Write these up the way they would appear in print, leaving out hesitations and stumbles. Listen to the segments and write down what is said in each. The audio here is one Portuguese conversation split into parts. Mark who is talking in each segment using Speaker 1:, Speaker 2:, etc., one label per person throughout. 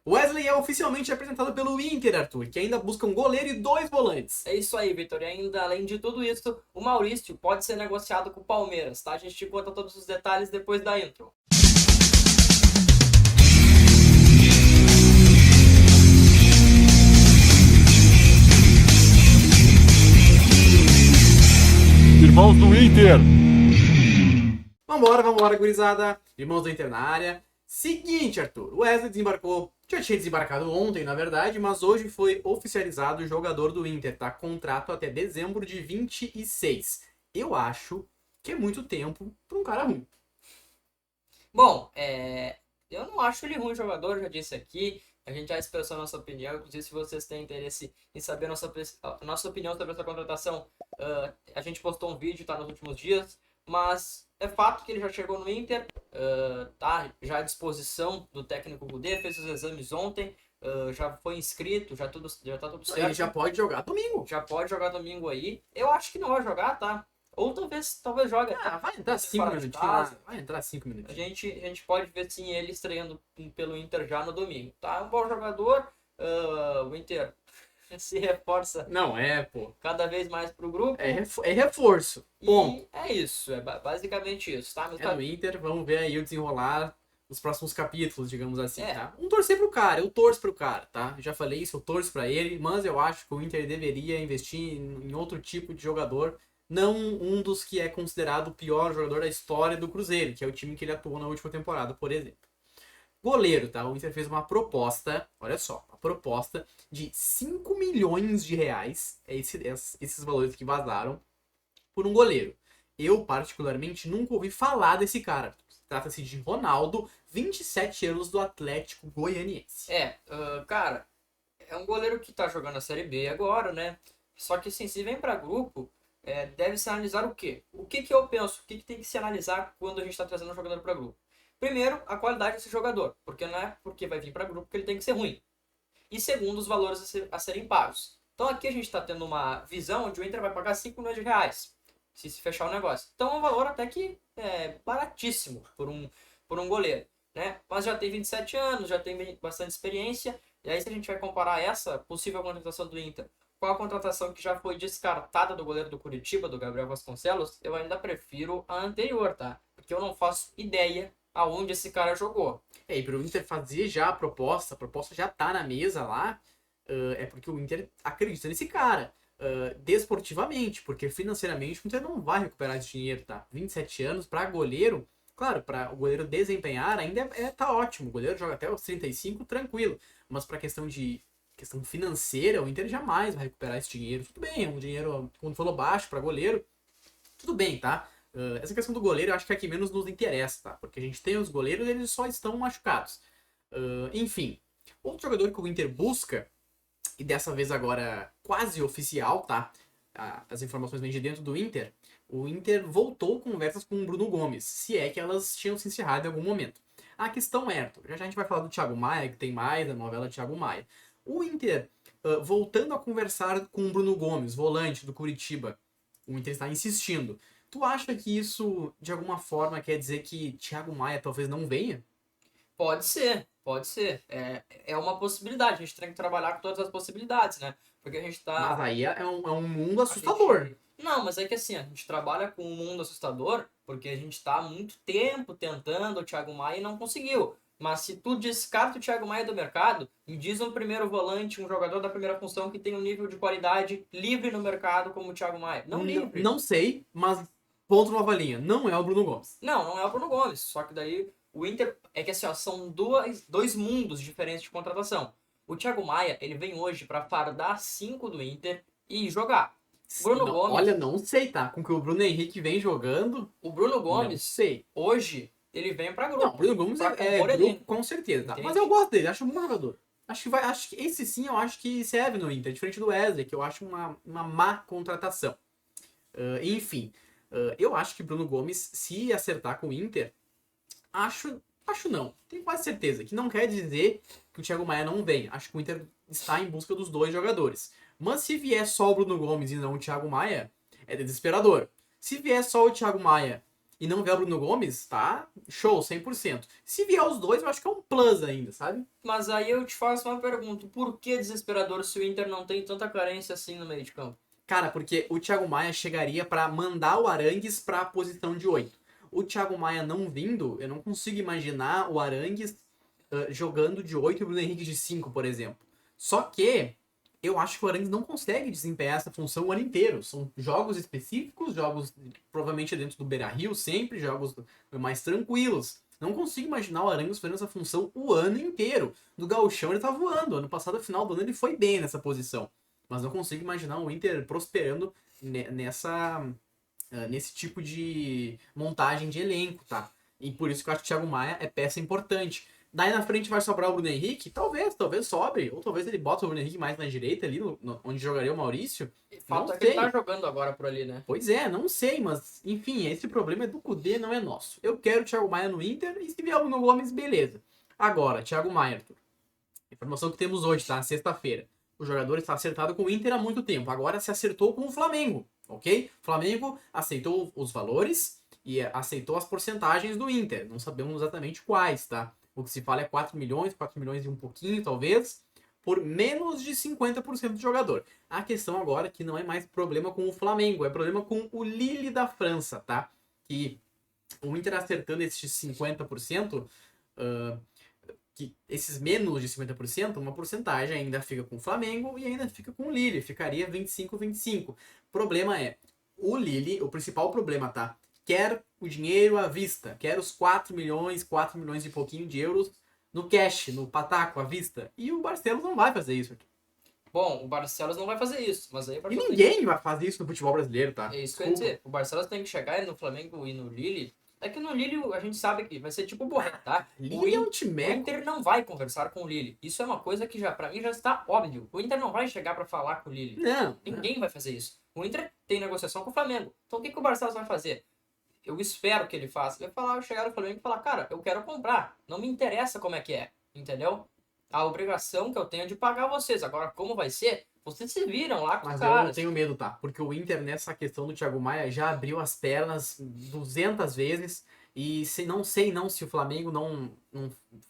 Speaker 1: Wesley é oficialmente apresentado pelo Inter, Arthur, que ainda busca um goleiro e 2 volantes.
Speaker 2: É isso aí, Vitor. E ainda, além de tudo isso, o Maurício pode ser negociado com o Palmeiras, tá? A gente te conta todos os detalhes depois da intro.
Speaker 3: Irmãos do Inter.
Speaker 1: Vambora, gurizada. Irmãos do Inter na área. Seguinte, Arthur, o Wesley desembarcou, já tinha desembarcado ontem, na verdade, mas hoje foi oficializado o jogador do Inter, tá? Contrato até dezembro de 26. Eu acho que é muito tempo pra um cara ruim.
Speaker 2: Bom, eu não acho ele ruim jogador, já disse aqui. A gente já expressou a nossa opinião. Inclusive, se vocês têm interesse em saber a nossa opinião sobre essa contratação, a gente postou um vídeo, tá, nos últimos dias. Mas é fato que ele já chegou no Inter, tá já à disposição do técnico Kudê, fez os exames ontem, já foi inscrito, já tá tudo certo.
Speaker 1: Ele já pode jogar domingo.
Speaker 2: Já pode jogar domingo aí. Eu acho que não vai jogar, tá? Ou talvez jogue.
Speaker 1: Vai entrar 5
Speaker 2: fora de
Speaker 1: minutinhos
Speaker 2: casa.
Speaker 1: lá. Vai entrar 5
Speaker 2: A
Speaker 1: minutinhos.
Speaker 2: gente pode ver sim ele estreando pelo Inter já no domingo, tá? É um bom jogador, o Inter se reforça
Speaker 1: Não, pô.
Speaker 2: cada vez mais pro grupo.
Speaker 1: É reforço. Ponto.
Speaker 2: E é isso, basicamente isso, tá? Mas
Speaker 1: É no Inter, vamos ver aí o desenrolar os próximos capítulos, digamos assim,
Speaker 2: É.
Speaker 1: tá? Vamos torcer pro cara, eu torço pro cara, tá? Já falei isso, eu torço pra ele, mas eu acho que o Inter deveria investir em outro tipo de jogador, não um dos que é considerado o pior jogador da história do Cruzeiro, que é o time que ele atuou na última temporada, por exemplo. Goleiro, tá? O Inter fez uma proposta, olha só, uma proposta de 5 milhões de reais, esses valores que vazaram, por um goleiro. Eu, particularmente, nunca ouvi falar desse cara. Trata-se de Ronaldo, 27 anos, do Atlético Goianiense.
Speaker 2: Cara, é um goleiro que tá jogando a Série B agora, né? Só que assim, se vem pra grupo, deve se analisar o quê? O que eu penso? O que tem que se analisar quando a gente tá trazendo um jogador pra grupo? Primeiro, a qualidade desse jogador, porque não é porque vai vir pra grupo que ele tem que ser ruim. E segundo, os valores a serem pagos. Então aqui a gente tá tendo uma visão onde o Inter vai pagar 5 milhões de reais, se fechar o negócio. Então é um valor até que baratíssimo por um goleiro, né? Mas já tem 27 anos, já tem bastante experiência. E aí se a gente vai comparar essa possível contratação do Inter com a contratação que já foi descartada do goleiro do Curitiba, do Gabriel Vasconcelos, eu ainda prefiro a anterior, tá? Porque eu não faço ideia aonde esse cara jogou.
Speaker 1: E pro Inter fazer já a proposta já tá na mesa lá, é porque o Inter acredita nesse cara. Desportivamente, porque financeiramente o Inter não vai recuperar esse dinheiro, tá? 27 anos para goleiro, claro, para o goleiro desempenhar ainda tá ótimo, o goleiro joga até os 35 tranquilo, mas para questão financeira, o Inter jamais vai recuperar esse dinheiro. Tudo bem, é um dinheiro, quando falou baixo para goleiro, tudo bem, tá? Essa questão do goleiro eu acho que é a que menos nos interessa, tá? Porque a gente tem os goleiros, eles só estão machucados. Enfim, outro jogador que o Inter busca, e dessa vez agora quase oficial, tá? As informações vêm de dentro do Inter. O Inter voltou conversas com o Bruno Gomes, se é que elas tinham se encerrado em algum momento. A questão é, já a gente vai falar do Thiago Maia, que tem mais, da novela Thiago Maia. O Inter, voltando a conversar com o Bruno Gomes, volante do Curitiba, o Inter está insistindo. Tu acha que isso, de alguma forma, quer dizer que Thiago Maia talvez não venha?
Speaker 2: Pode ser. É uma possibilidade. A gente tem que trabalhar com todas as possibilidades, né? Porque a gente tá.
Speaker 1: Mas aí é um mundo assustador.
Speaker 2: Não, mas é que assim, a gente trabalha com um mundo assustador porque a gente tá há muito tempo tentando o Thiago Maia e não conseguiu. Mas se tu descarta o Thiago Maia do mercado, me diz um primeiro volante, um jogador da primeira função que tem um nível de qualidade livre no mercado como o Thiago Maia. Não livre.
Speaker 1: Não sei, mas ponto nova linha. Não é o Bruno Gomes.
Speaker 2: Não é o Bruno Gomes. Só que daí o Inter é que assim, ó, são dois mundos diferentes de contratação. O Thiago Maia, ele vem hoje pra fardar 5 do Inter e jogar. Bruno Gomes.
Speaker 1: Olha, não sei, tá? Com que o Bruno Henrique vem jogando.
Speaker 2: O Bruno Gomes,
Speaker 1: não sei.
Speaker 2: hoje, ele vem pra grupo.
Speaker 1: Não, o Bruno Gomes é grupo, com certeza, tá?
Speaker 2: Entende?
Speaker 1: Mas eu gosto dele, acho um bom jogador. Acho que esse sim eu acho que serve no Inter, diferente do Wesley, que eu acho uma má contratação. Enfim, eu acho que Bruno Gomes, se acertar com o Inter, acho não, tenho quase certeza, que não quer dizer que o Thiago Maia não vem. Acho que o Inter está em busca dos dois jogadores. Mas se vier só o Bruno Gomes e não o Thiago Maia, é desesperador. Se vier só o Thiago Maia e não vier o Bruno Gomes, tá show, 100%. Se vier os dois, eu acho que é um plus ainda, sabe?
Speaker 2: Mas aí eu te faço uma pergunta. Por que desesperador se o Inter não tem tanta carência assim no meio de campo?
Speaker 1: Cara, porque o Thiago Maia chegaria pra mandar o Arangues pra posição de 8. O Thiago Maia não vindo, eu não consigo imaginar o Arangues jogando de 8 e o Bruno Henrique de 5, por exemplo. Só que eu acho que o Arangues não consegue desempenhar essa função o ano inteiro. São jogos específicos, jogos provavelmente dentro do Beira-Rio sempre, jogos mais tranquilos. Não consigo imaginar o Arangues fazendo essa função o ano inteiro. No Gauchão ele tá voando. Ano passado, no final do ano, ele foi bem nessa posição. Mas não consigo imaginar o Inter prosperando nesse tipo de montagem de elenco, tá? E por isso que eu acho que o Thiago Maia é peça importante. Daí na frente vai sobrar o Bruno Henrique? Talvez sobre. Ou talvez ele bota o Bruno Henrique mais na direita ali, onde jogaria o Maurício.
Speaker 2: Falta
Speaker 1: Não
Speaker 2: que ele
Speaker 1: sei.
Speaker 2: tá jogando agora por ali, né?
Speaker 1: Pois é, não sei, mas enfim, esse problema é do Cudê, não é nosso. Eu quero o Thiago Maia no Inter e se vier o Bruno Gomes, beleza. Agora, Thiago Maia, Arthur. Informação que temos hoje, tá? Sexta-feira. O jogador está acertado com o Inter há muito tempo. Agora se acertou com o Flamengo, ok? O Flamengo aceitou os valores e aceitou as porcentagens do Inter. Não sabemos exatamente quais, tá? O que se fala é 4 milhões e um pouquinho, talvez, por menos de 50% do jogador. A questão agora é que não é mais problema com o Flamengo, é problema com o Lille da França, tá? Que o Inter acertando esses 50%, que esses menos de 50%, uma porcentagem ainda fica com o Flamengo e ainda fica com o Lille, ficaria 25-25. Problema é, o Lille, o principal problema, tá? Quer o dinheiro à vista, quer os 4 milhões e pouquinho de euros no cash, no pataco à vista. E o Barcelos não vai fazer isso aqui.
Speaker 2: Bom, o Barcelos não vai fazer isso, mas aí...
Speaker 1: E ninguém vai fazer isso no futebol brasileiro, tá?
Speaker 2: É isso que eu ia dizer. O Barcelos tem que chegar no Flamengo e no Lille. É que no Lille a gente sabe que vai ser tipo Borré, tá?
Speaker 1: Lille é um
Speaker 2: O
Speaker 1: time.
Speaker 2: Inter não vai conversar com o Lille. Isso é uma coisa que já pra mim já está óbvio. O Inter não vai chegar pra falar com o Lille.
Speaker 1: Não.
Speaker 2: Ninguém vai fazer isso. O Inter tem negociação com o Flamengo. Então o que o Barcelos vai fazer? Eu espero que ele faça. Ele vai chegar no Flamengo e falar, cara, eu quero comprar. Não me interessa como é que é. Entendeu? A obrigação que eu tenho é de pagar vocês. Agora, como vai ser? Vocês se viram lá com os
Speaker 1: Mas
Speaker 2: caras.
Speaker 1: eu tenho medo, tá? Porque o Inter, nessa questão do Thiago Maia, já abriu as pernas 200 vezes. E não sei se o Flamengo não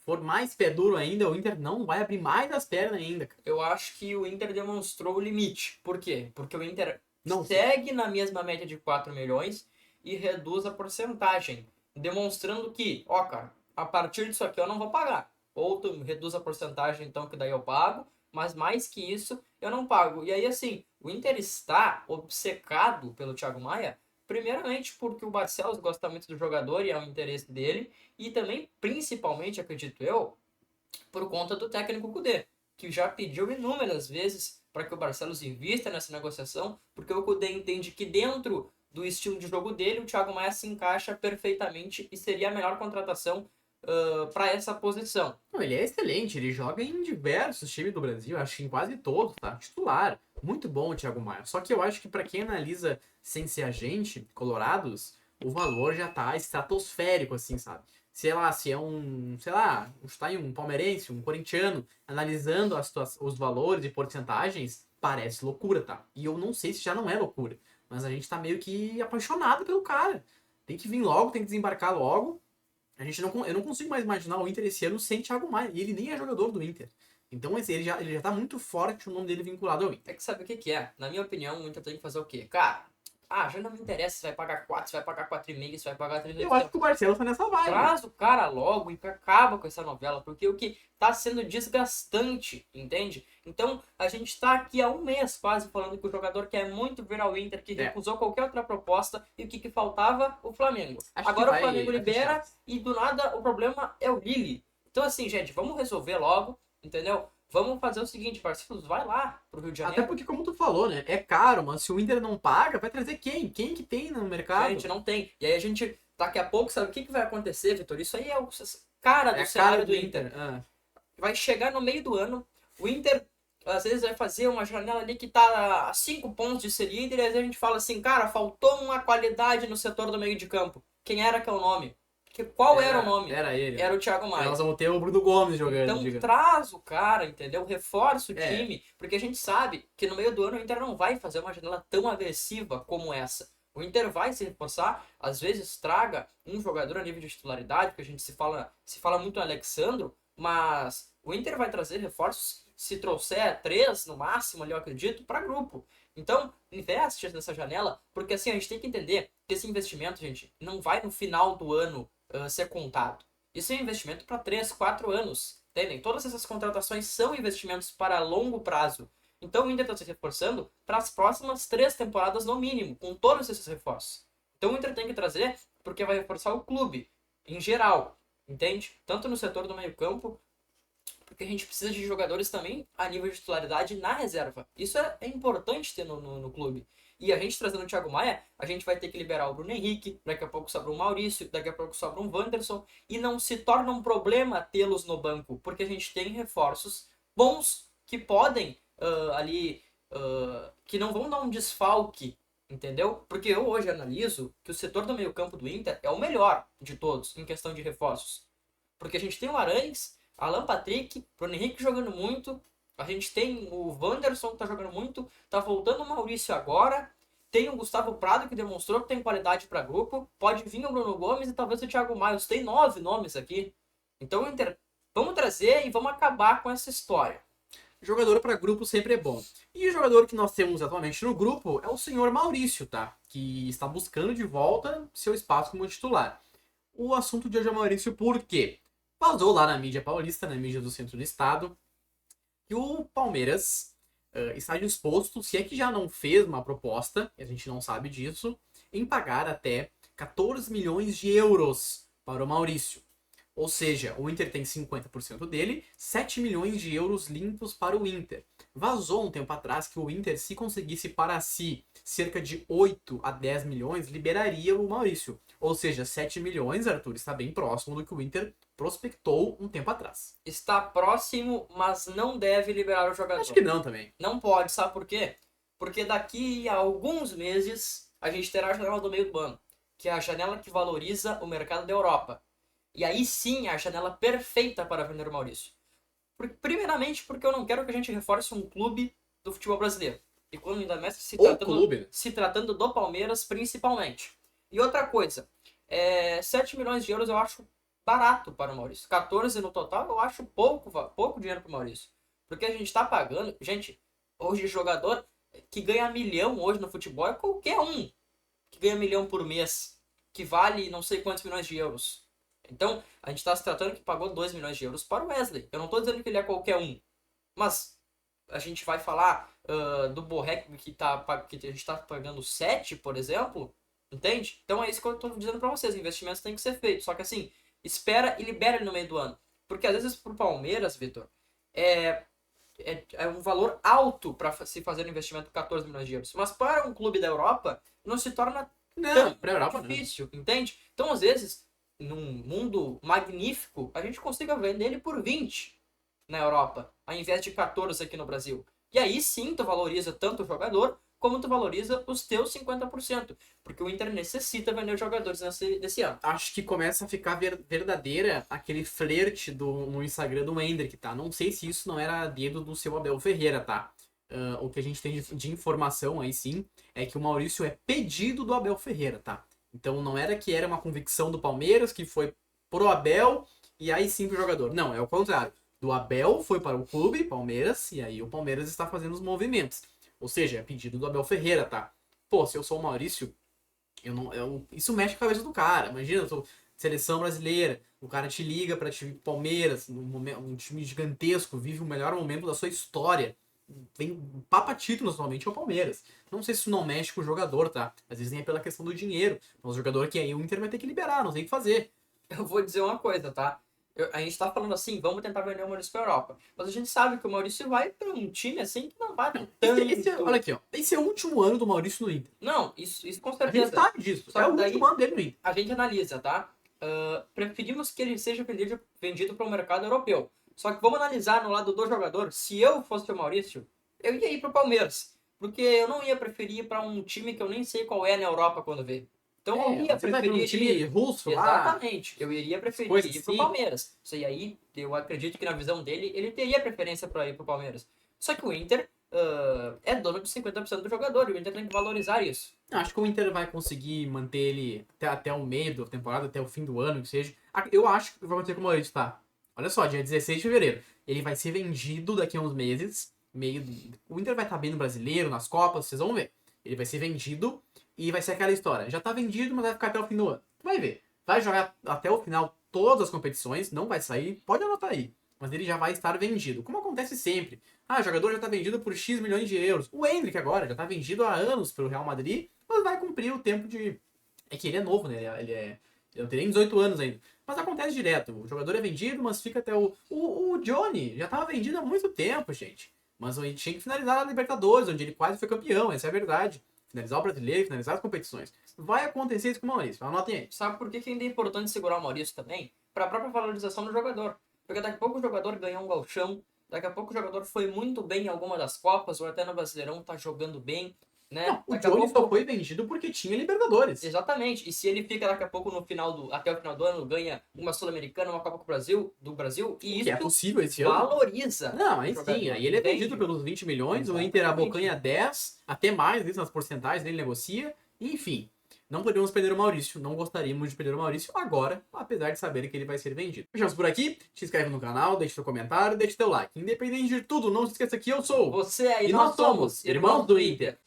Speaker 1: for mais pé duro ainda, o Inter não vai abrir mais as pernas ainda, cara.
Speaker 2: Eu acho que o Inter demonstrou o limite. Por quê? Porque o Inter
Speaker 1: Não
Speaker 2: segue na mesma média de 4 milhões e reduz a porcentagem. Demonstrando que, ó, cara, a partir disso aqui eu não vou pagar. Ou tu reduz a porcentagem, então, que daí eu pago. Mas mais que isso, eu não pago. E aí, assim, o Inter está obcecado pelo Thiago Maia, primeiramente porque o Barcelos gosta muito do jogador e é o interesse dele. E também, principalmente, acredito eu, por conta do técnico Cudê, que já pediu inúmeras vezes para que o Barcelos invista nessa negociação, porque o Cudê entende que dentro do estilo de jogo dele, o Thiago Maia se encaixa perfeitamente e seria a melhor contratação para essa posição.
Speaker 1: Não, ele é excelente, ele joga em diversos times do Brasil, acho que em quase todos, tá? Titular. Muito bom o Thiago Maia. Só que eu acho que pra quem analisa sem ser agente, colorados, o valor já tá estratosférico, assim, sabe? Sei lá, se é está em um palmeirense, um corintiano, analisando os valores e porcentagens, parece loucura, tá? E eu não sei se já não é loucura, mas a gente tá meio que apaixonado pelo cara. Tem que vir logo, tem que desembarcar logo. Eu não consigo mais imaginar o Inter esse ano sem Thiago Maia. E ele nem é jogador do Inter. Então ele já tá muito forte o nome dele vinculado ao Inter.
Speaker 2: É que sabe o que é? Na minha opinião, o Inter tem que fazer o quê? Cara, já não me interessa se vai pagar 4, se vai pagar 4,5, se vai pagar 3.
Speaker 1: Eu acho que o Barcelos tá nessa vibe.
Speaker 2: Traz o cara logo e acaba com essa novela, porque o que tá sendo desgastante, entende? Então, a gente tá aqui há um mês quase falando que o jogador quer muito vir ao Inter, que recusou qualquer outra proposta, e o que faltava? O Flamengo. Agora o Flamengo libera e do nada o problema é o Lille. Então, assim, gente, vamos resolver logo, entendeu? Vamos fazer o seguinte, Barcelos, vai lá pro Rio de Janeiro.
Speaker 1: Até porque, como tu falou, né? É caro, mas se o Inter não paga, vai trazer quem? Quem que tem no mercado?
Speaker 2: Gente, não tem. E aí a gente, daqui a pouco, sabe o que vai acontecer, Vitor? Isso aí é o cara do cenário do Inter. Vai chegar no meio do ano, o Inter, às vezes, vai fazer uma janela ali que tá a 5 pontos de ser líder, e às vezes a gente fala assim, cara, faltou uma qualidade no setor do meio de campo. Quem era que é o nome? Qual era o nome?
Speaker 1: Era ele.
Speaker 2: Era o Thiago Maia.
Speaker 1: Nós vamos ter o Bruno Gomes jogando.
Speaker 2: Então traz o cara, entendeu? Reforça o time, porque a gente sabe que no meio do ano o Inter não vai fazer uma janela tão agressiva como essa. O Inter vai se reforçar, às vezes traga um jogador a nível de titularidade, porque a gente se fala muito no Alexandro, mas o Inter vai trazer reforços, se trouxer 3 no máximo, ali eu acredito, para grupo. Então, investe nessa janela, porque assim, a gente tem que entender que esse investimento, gente, não vai no final do ano ser contado. Isso é um investimento para 3, 4 anos, entendem? Todas essas contratações são investimentos para longo prazo. Então o Inter está se reforçando para as próximas 3 temporadas no mínimo, com todos esses reforços. Então o Inter tem que trazer porque vai reforçar o clube, em geral, entende? Tanto no setor do meio campo, porque a gente precisa de jogadores também a nível de titularidade na reserva. Isso é importante ter no clube. E a gente trazendo o Thiago Maia, a gente vai ter que liberar o Bruno Henrique, daqui a pouco sobra um Maurício, daqui a pouco sobra um Wanderson, e não se torna um problema tê-los no banco, porque a gente tem reforços bons que podem que não vão dar um desfalque, entendeu? Porque eu hoje analiso que o setor do meio campo do Inter é o melhor de todos em questão de reforços. Porque a gente tem o Arangues, Alan Patrick, Bruno Henrique jogando muito, a gente tem o Wanderson que tá jogando muito, tá voltando o Maurício agora, tem o Gustavo Prado que demonstrou que tem qualidade para grupo, pode vir o Bruno Gomes e talvez o Thiago Maia. Tem 9 nomes aqui. Então, Inter, vamos trazer e vamos acabar com essa história.
Speaker 1: Jogador para grupo sempre é bom. E o jogador que nós temos atualmente no grupo é o senhor Maurício, tá? Que está buscando de volta seu espaço como titular. O assunto de hoje é o Maurício por quê? Vazou lá na mídia paulista, na mídia do centro do estado, que o Palmeiras está disposto, se é que já não fez uma proposta, e a gente não sabe disso, em pagar até 14 milhões de euros para o Maurício. Ou seja, o Inter tem 50% dele, 7 milhões de euros limpos para o Inter. Vazou um tempo atrás que o Inter, se conseguisse para si cerca de 8 a 10 milhões, liberaria o Maurício. Ou seja, 7 milhões, Arthur, está bem próximo do que o Inter prospectou um tempo atrás.
Speaker 2: Está próximo, mas não deve liberar o jogador.
Speaker 1: Acho que não também.
Speaker 2: Não pode, sabe por quê? Porque daqui a alguns meses a gente terá a janela do meio do ano, que é a janela que valoriza o mercado da Europa. E aí sim é a janela perfeita para vender o Maurício. Primeiramente porque eu não quero que a gente reforce um clube do futebol brasileiro. E quando ainda mais se tratando do Palmeiras principalmente. E outra coisa, 7 milhões de euros eu acho barato para o Maurício. 14 no total eu acho pouco dinheiro para o Maurício. Porque a gente está pagando... Gente, hoje jogador que ganha 1 milhão hoje no futebol é qualquer um que ganha 1 milhão por mês. Que vale não sei quantos milhões de euros. Então, a gente está se tratando que pagou 2 milhões de euros para o Wesley. Eu não estou dizendo que ele é qualquer um. Mas a gente vai falar do Borré que a gente está pagando 7, por exemplo. Entende? Então é isso que eu estou dizendo para vocês. Investimentos têm que ser feitos. Só que assim, espera e libera ele no meio do ano. Porque às vezes para o Palmeiras, Vitor, é um valor alto para se fazer um investimento de 14 milhões de euros. Mas para um clube da Europa, não se torna tão difícil. Entende? Então às vezes... num mundo magnífico, a gente consiga vender ele por 20 na Europa, ao invés de 14 aqui no Brasil. E aí sim tu valoriza tanto o jogador, como tu valoriza os teus 50%. Porque o Inter necessita vender jogadores nesse ano.
Speaker 1: Acho que começa a ficar verdadeira aquele flerte no Instagram do Hendrick, tá? Não sei se isso não era dedo do seu Abel Ferreira, tá? O que a gente tem de informação aí sim, é que o Maurício é pedido do Abel Ferreira, tá? Então não era que era uma convicção do Palmeiras, que foi pro Abel e aí sim pro jogador. Não, é o contrário. Do Abel foi para o clube, Palmeiras, e aí o Palmeiras está fazendo os movimentos. Ou seja, é pedido do Abel Ferreira, tá? Pô, se eu sou o Maurício, isso mexe com a cabeça do cara. Imagina, eu sou seleção brasileira, o cara te liga para time Palmeiras, um time gigantesco, vive o melhor momento da sua história. Vem papa títulos normalmente é o Palmeiras. Não sei se isso não mexe com o jogador, tá? Às vezes nem é pela questão do dinheiro. Mas o jogador que aí o Inter vai ter que liberar, não tem o que fazer.
Speaker 2: Eu vou dizer uma coisa, tá? A gente tá falando assim, vamos tentar vender o Maurício pra Europa. Mas a gente sabe que o Maurício vai pra um time assim que não vai tanto.
Speaker 1: Olha aqui, ó. Esse é o último ano do Maurício no Inter.
Speaker 2: Não, isso com
Speaker 1: A
Speaker 2: certeza.
Speaker 1: gente sabe disso.
Speaker 2: Só
Speaker 1: É
Speaker 2: que
Speaker 1: o último ano dele no Inter.
Speaker 2: A gente analisa, tá? Preferimos que ele seja vendido para o mercado europeu. Só que vamos analisar no lado do jogador. Se eu fosse o Maurício, eu ia ir pro Palmeiras. Porque eu não ia preferir ir para um time que eu nem sei qual é na Europa quando vê. Então eu ia preferir
Speaker 1: um time russo
Speaker 2: lá. Exatamente. Eu iria preferir ir pro Palmeiras. Isso aí, eu acredito que na visão dele, ele teria preferência para ir pro Palmeiras. Só que o Inter é dono de 50% do jogador, e o Inter tem que valorizar isso.
Speaker 1: Eu acho que o Inter vai conseguir manter ele até o meio da temporada, até o fim do ano, que seja. Eu acho que vai acontecer com o Maurício, tá? Olha só, dia 16 de fevereiro. Ele vai ser vendido daqui a uns meses. O Inter vai estar bem no Brasileiro, nas Copas, vocês vão ver. Ele vai ser vendido e vai ser aquela história. Já tá vendido, mas vai ficar até o fim do ano. Tu vai ver. Vai jogar até o final todas as competições, não vai sair, pode anotar aí. Mas ele já vai estar vendido. Como acontece sempre. O jogador já tá vendido por X milhões de euros. O Endrick agora já tá vendido há anos pelo Real Madrid, mas vai cumprir o tempo de... É que ele é novo, né? Ele não tem nem 18 anos ainda. Mas acontece direto. O jogador é vendido, mas fica até o Johnny já tava vendido há muito tempo, gente. Mas ele tinha que finalizar a Libertadores, onde ele quase foi campeão, essa é a verdade. Finalizar o Brasileiro, finalizar as competições. Vai acontecer isso com o Maurício, anotem aí.
Speaker 2: Sabe por que ainda é importante segurar o Maurício também? Para a própria valorização do jogador. Porque daqui a pouco o jogador ganhou um gauchão, daqui a pouco o jogador foi muito bem em alguma das Copas, ou até no Brasileirão tá jogando bem, né?
Speaker 1: Não, o
Speaker 2: Daqui a
Speaker 1: Johnny
Speaker 2: pouco...
Speaker 1: só foi vendido porque tinha Libertadores.
Speaker 2: Exatamente. E se ele fica daqui a pouco até o final do ano, ganha uma Sul-Americana, uma Copa do Brasil, e
Speaker 1: Que é
Speaker 2: isso
Speaker 1: possível esse ano.
Speaker 2: valoriza.
Speaker 1: Não, aí
Speaker 2: o jogador,
Speaker 1: sim, aí ele é
Speaker 2: entende?
Speaker 1: vendido pelos 20 milhões, o
Speaker 2: Exatamente.
Speaker 1: Inter abocanha 10, até mais, isso nas porcentagens, ele negocia, enfim. Não podemos perder o Maurício, não gostaríamos de perder o Maurício agora, apesar de saber que ele vai ser vendido. Fechamos por aqui, se inscreve no canal, deixa seu comentário, deixa teu like. Independente de tudo, não se esqueça que eu sou
Speaker 2: Você aí,
Speaker 1: e nós somos Irmãos do Inter.